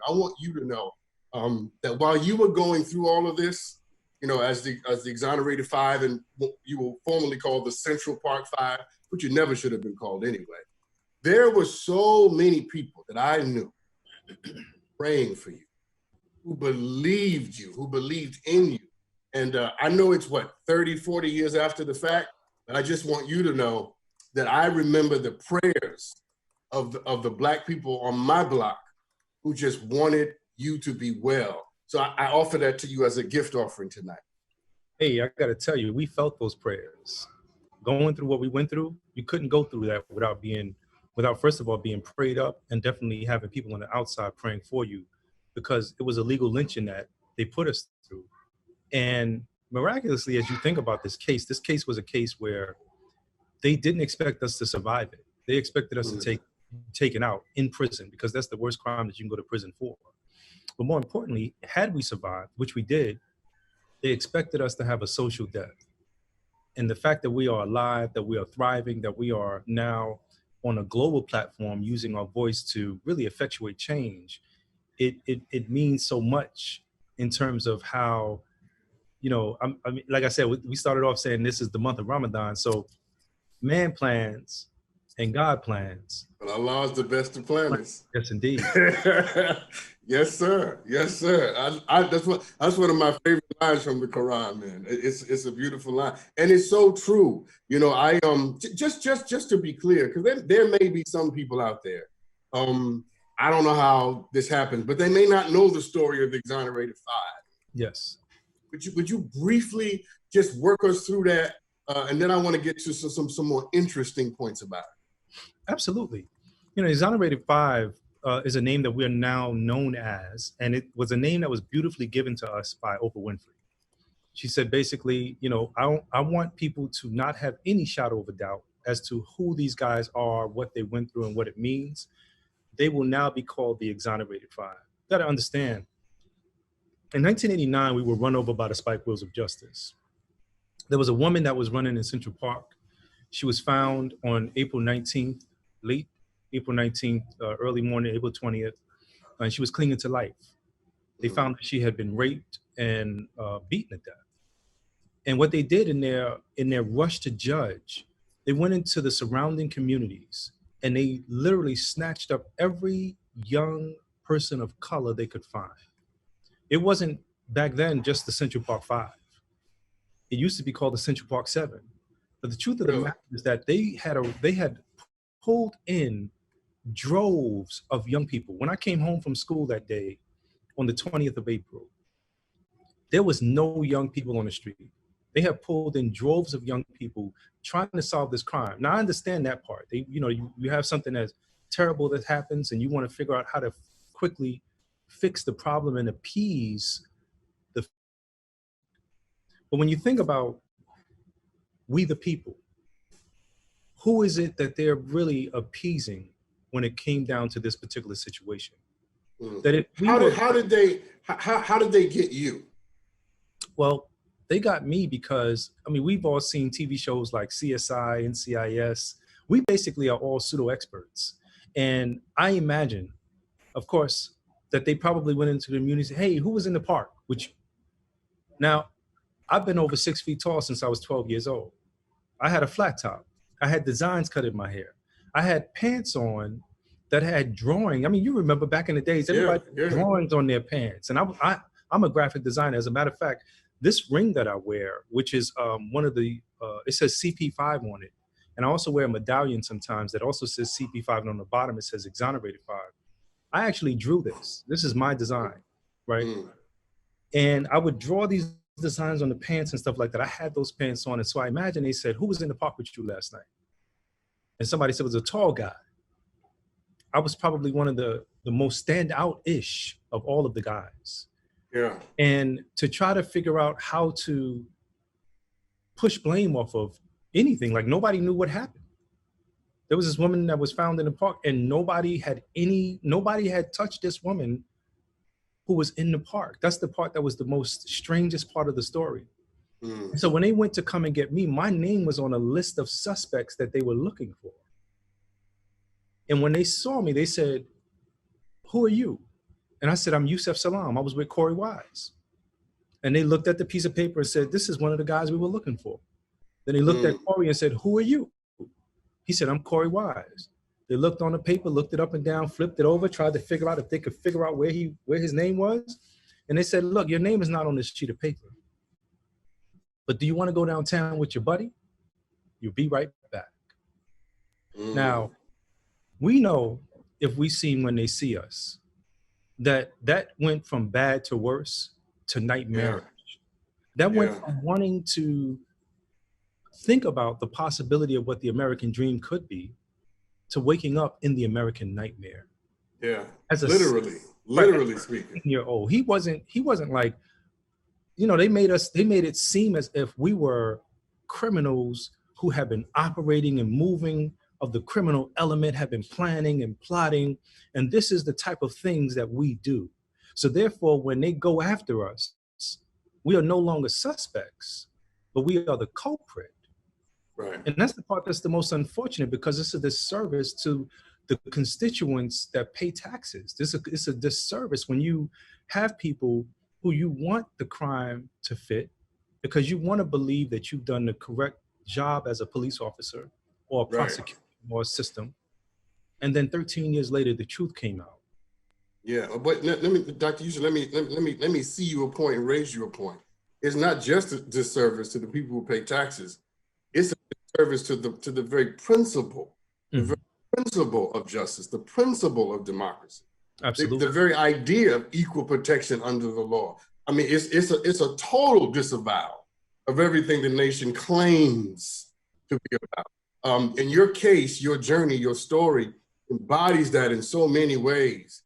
I want you to know that while you were going through all of this, you know, as the Exonerated Five, and what you were formerly called the Central Park Five, which you never should have been called anyway, there were so many people that I knew praying for you, who believed you, who believed in you. And I know it's what, 30, 40 years after the fact, but I just want you to know that I remember the prayers of the Black people on my block who just wanted you to be well. So I offer that to you as a gift offering tonight. Hey, I got to tell you, we felt those prayers. Going through what we went through, you couldn't go through that without first of all being prayed up, and definitely having people on the outside praying for you, because it was a legal lynching that they put us through. And miraculously, as you think about this case was a case where they didn't expect us to survive it. They expected us to taken out in prison, because that's the worst crime that you can go to prison for. But more importantly, had we survived, which we did, they expected us to have a social death. And the fact that we are alive, that we are thriving, that we are now on a global platform using our voice to really effectuate change, it means so much in terms of how, you know, I mean, like I said, we started off saying this is the month of Ramadan. So man plans and God plans. But Allah is the best of planners. Yes, indeed. Yes, sir. Yes, sir. That's one of my favorite lines from the Quran, man. It's a beautiful line, and it's so true. You know, I just to be clear, because there may be some people out there. I don't know how this happened, but they may not know the story of the Exonerated Five. Yes. Would you briefly just work us through that, and then I want to get to some more interesting points about it. Absolutely. You know, Exonerated Five is a name that we are now known as, and it was a name that was beautifully given to us by Oprah Winfrey. She said, basically, you know, I want people to not have any shadow of a doubt as to who these guys are, what they went through, and what it means. They will now be called the Exonerated Five. You got to understand, in 1989, we were run over by the spike wheels of justice. There was a woman that was running in Central Park. She was found on April 19th, late April 19th, early morning, April 20th, and she was clinging to life. They found that she had been raped and beaten to death. And what they did in their rush to judge, they went into the surrounding communities and they literally snatched up every young person of color they could find. It wasn't back then just the Central Park Five. It used to be called the Central Park Seven. But the truth of the matter is that they had pulled in droves of young people. When I came home from school that day, on the 20th of April, there was no young people on the street. They have pulled in droves of young people trying to solve this crime. Now I understand that part. You have something that's terrible that happens, and you want to figure out how to quickly fix the problem and appease the. But when you think about we the people, who is it that they're really appeasing when it came down to this particular situation? How did they get you? Well, they got me because, I mean, we've all seen TV shows like CSI, NCIS. We basically are all pseudo experts. And I imagine, of course, that they probably went into the community and said, hey, who was in the park? Now, I've been over 6 feet tall since I was 12 years old. I had a flat top. I had designs cut in my hair. I had pants on that had drawing. I mean, you remember back in the days, everybody had drawings on their pants. And I'm a graphic designer. As a matter of fact, this ring that I wear, which is one of the, it says CP5 on it. And I also wear a medallion sometimes that also says CP5, and on the bottom it says Exonerated Five. I actually drew this. This is my design, right? And I would draw these designs on the pants and stuff like that. I had those pants on. And so I imagine they said, who was in the park with you last night? And somebody said it was a tall guy. I was probably one of the most standout-ish of all of the guys. Yeah. And to try to figure out how to push blame off of anything, like nobody knew what happened. There was this woman that was found in the park, and nobody had touched this woman who was in the park. That's the part that was the most strangest part of the story. So when they went to come and get me, my name was on a list of suspects that they were looking for. And when they saw me, they said, who are you? And I said, I'm Yusef Salaam. I was with Corey Wise. And they looked at the piece of paper and said, this is one of the guys we were looking for. Then they looked at Corey and said, who are you? He said, I'm Corey Wise. They looked on the paper, looked it up and down, flipped it over, tried to figure out if they could figure out where his name was. And they said, look, your name is not on this sheet of paper. But do you want to go downtown with your buddy? You'll be right back. Now, we know if we see when they see us, that went from bad to worse to nightmare. That went from wanting to think about the possibility of what the American dream could be to waking up in the American nightmare. Yeah, as a literally speaking. Year-old, he wasn't like, they made it seem as if we were criminals who have been operating and moving of the criminal element, have been planning and plotting, and this is the type of things that we do. So therefore, when they go after us, we are no longer suspects, but we are the culprit. Right. And that's the part that's the most unfortunate, because it's a disservice to the constituents that pay taxes. It's a disservice when you have people who you want the crime to fit, because you want to believe that you've done the correct job as a police officer or a prosecutor or a system. And then 13 years later, the truth came out. Yeah, but let me, Dr. Yusef, let me see you a point and raise you a point. It's not just a disservice to the people who pay taxes. It's a disservice to the very principle, the very principle of justice, the principle of democracy. Absolutely. The very idea of equal protection under the law. I mean, it's a total disavowal of everything the nation claims to be about. In your case, your journey, your story embodies that in so many ways.